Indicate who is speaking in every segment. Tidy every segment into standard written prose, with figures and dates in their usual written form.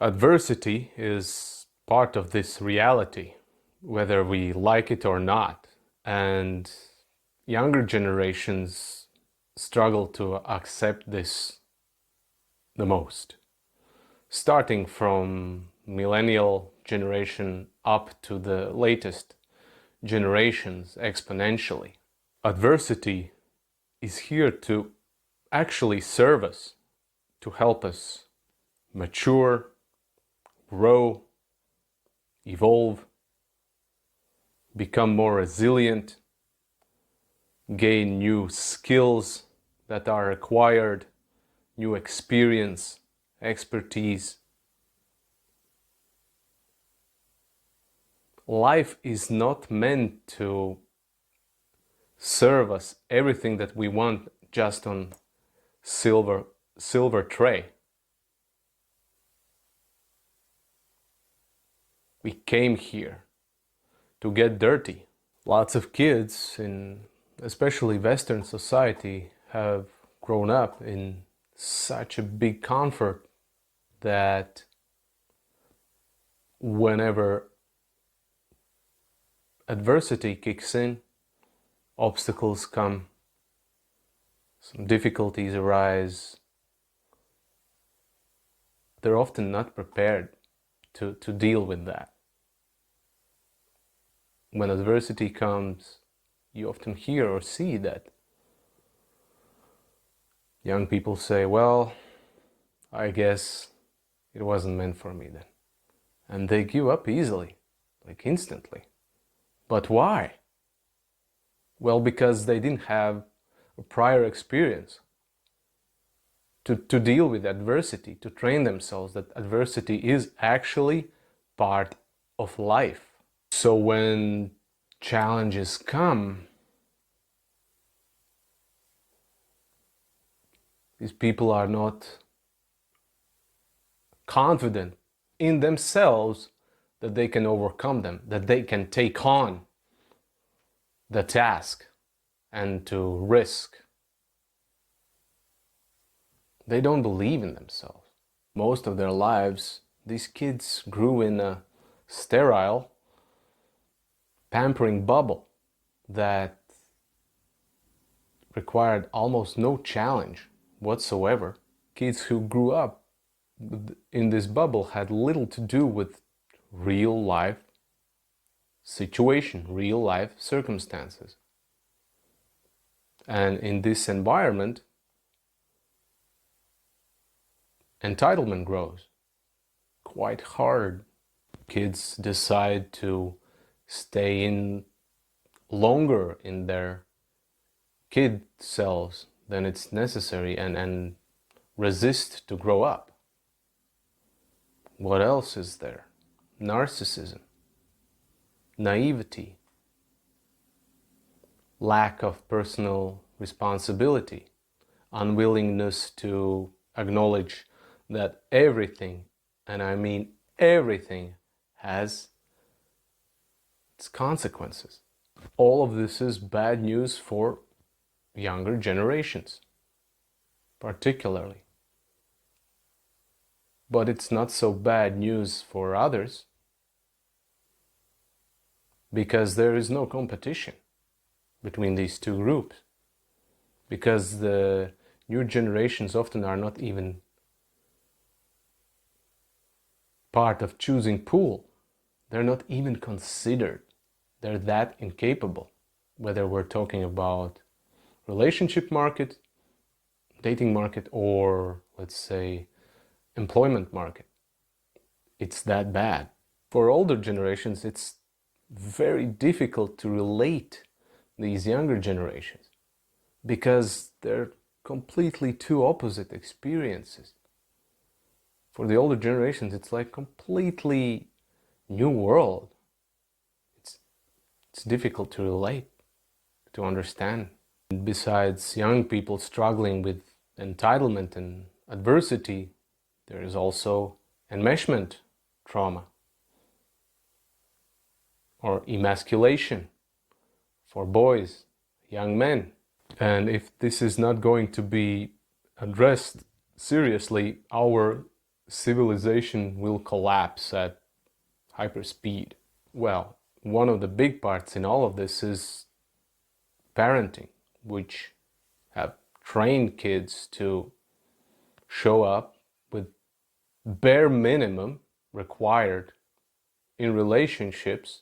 Speaker 1: Adversity is part of this reality, whether we like it or not. And younger generations struggle to accept this the most. Starting from millennial generation up to the latest generations exponentially. Adversity is here to actually serve us, to help us mature, grow, evolve, become more resilient, gain new skills that are acquired, new experience, expertise. Life is not meant to serve us everything that we want just on silver tray. We came here to get dirty. Lots of kids in especially Western society have grown up in such a big comfort that whenever adversity kicks in, obstacles come, some difficulties arise, they're often not prepared to deal with that. When adversity comes, you often hear or see that young people say, well, I guess it wasn't meant for me then. And they give up easily, like instantly. But why? Well, because they didn't have a prior experience to deal with adversity, to train themselves that adversity is actually part of life. So when challenges come, these people are not confident in themselves that they can overcome them, that they can take on the task and to risk. They don't believe in themselves. Most of their lives, these kids grew in a sterile, pampering bubble that required almost no challenge whatsoever. Kids who grew up in this bubble had little to do with real life situation, real life circumstances. And in this environment, entitlement grows quite hard. Kids decide to stay in longer in their kid selves than it's necessary and resist to grow up. What else is there? Narcissism, naivety, lack of personal responsibility, unwillingness to acknowledge that everything, and I mean everything, has its consequences. All of this is bad news for younger generations, particularly. But it's not so bad news for others, because there is no competition between these two groups. Because the new generations often are not even part of choosing pool. They're not even considered. They're that incapable. Whether we're talking about relationship market, dating market, or let's say employment market. It's that bad. For older generations, it's very difficult to relate these younger generations because they're completely two opposite experiences. For the older generations, it's like completely new world. It's difficult to relate, to understand. Besides young people struggling with entitlement and adversity, there is also enmeshment trauma or emasculation for boys, young men. And if this is not going to be addressed seriously, our civilization will collapse at hyperspeed. Well, one of the big parts in all of this is parenting, which have trained kids to show up with bare minimum required in relationships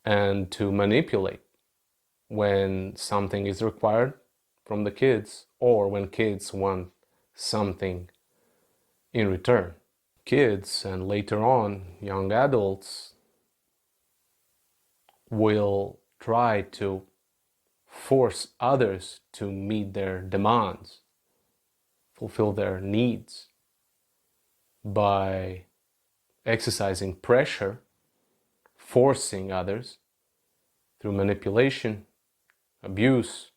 Speaker 1: and to manipulate when something is required from the kids or when kids want something in return. Kids and later on young adults will try to force others to meet their demands, fulfill their needs by exercising pressure, forcing others through manipulation, abuse,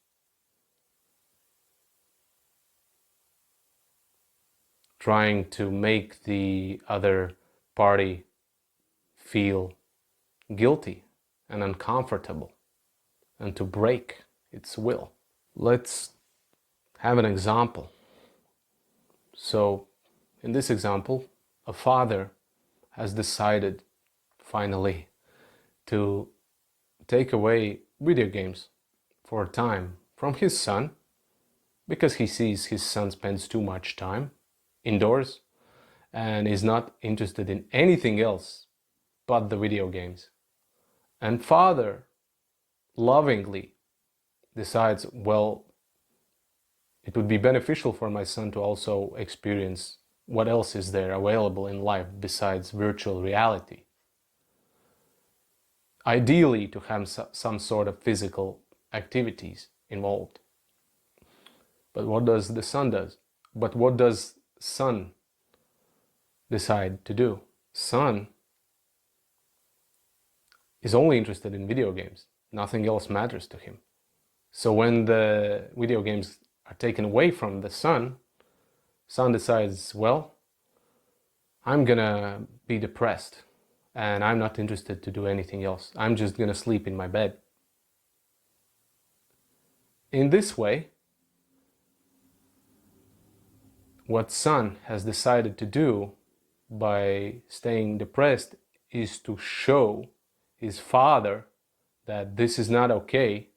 Speaker 1: trying to make the other party feel guilty and uncomfortable and to break its will. Let's have an example. So, in this example, a father has decided finally to take away video games for a time from his son because he sees his son spends too much time indoors and is not interested in anything else but the video games. And father lovingly decides, well, it would be beneficial for my son to also experience what else is there available in life besides virtual reality. Ideally, to have some sort of physical activities involved. But what does the son does? But what does son decide to do? Son is only interested in video games. Nothing else matters to him. So when the video games are taken away from the son decides, well, I'm gonna be depressed and I'm not interested to do anything else. I'm just gonna sleep in my bed. In this way, what son has decided to do by staying depressed is to show his father that this is not okay.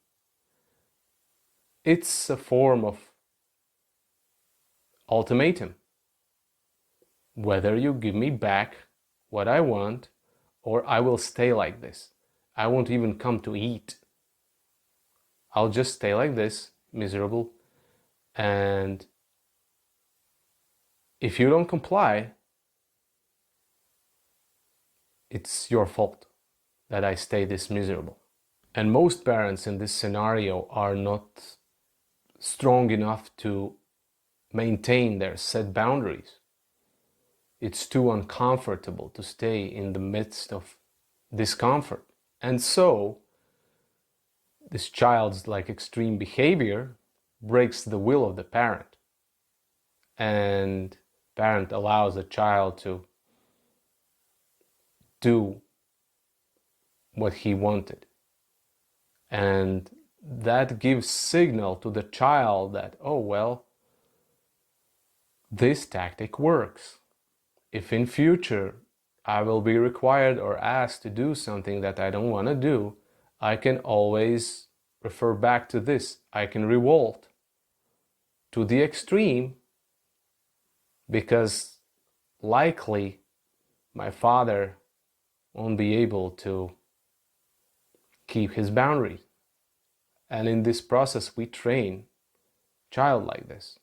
Speaker 1: It's a form of ultimatum. Whether you give me back what I want or I will stay like this. I won't even come to eat. I'll just stay like this, miserable, and if you don't comply, it's your fault that I stay this miserable. And most parents in this scenario are not strong enough to maintain their set boundaries. It's too uncomfortable to stay in the midst of discomfort. And so, this child's extreme behavior breaks the will of the parent. And parent allows the child to do what he wanted. And that gives signal to the child that, oh, well, this tactic works. If in future I will be required or asked to do something that I don't want to do, I can always refer back to this. I can revolt to the extreme because likely my father won't be able to keep his boundaries. And in this process, we train child like this,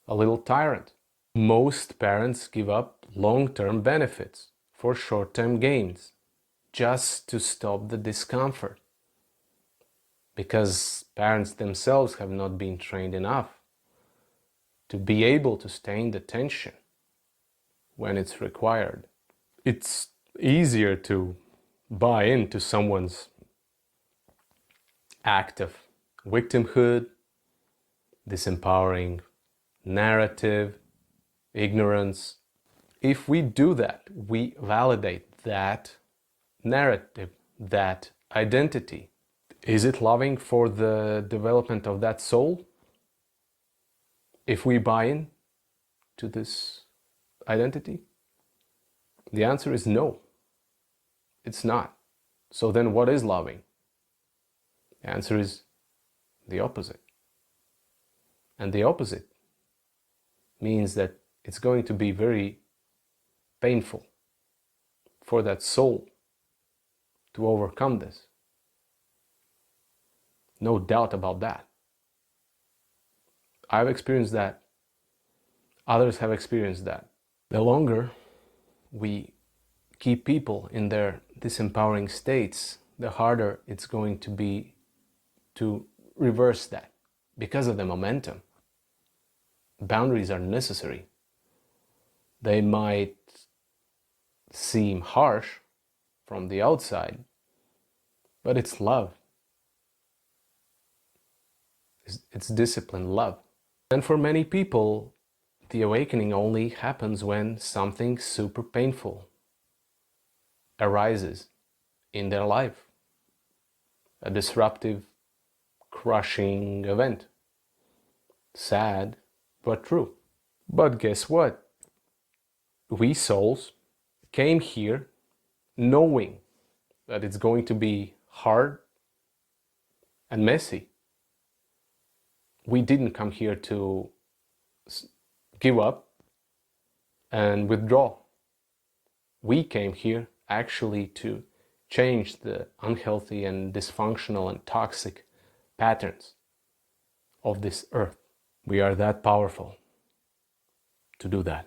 Speaker 1: a little tyrant. Most parents give up long-term benefits for short-term gains just to stop the discomfort because parents themselves have not been trained enough to be able to stay in the tension when it's required. It's easier to buy into someone's act of victimhood, disempowering narrative, ignorance. If we do that, we validate that narrative, that identity. Is it loving for the development of that soul? If we buy in to this identity? The answer is no, it's not. So then what is loving? The answer is the opposite. And the opposite means that it's going to be very painful for that soul to overcome this. No doubt about that. I've experienced that. Others have experienced that. The longer we keep people in their disempowering states, the harder it's going to be to reverse that because of the momentum. Boundaries are necessary. They might seem harsh from the outside, but it's love. It's disciplined love. And for many people, the awakening only happens when something super painful arises in their life. A disruptive, crushing event. Sad, but true. But guess what? We souls came here knowing that it's going to be hard and messy. We didn't come here to give up and withdraw. We came here actually to change the unhealthy and dysfunctional and toxic patterns of this earth. We are that powerful to do that.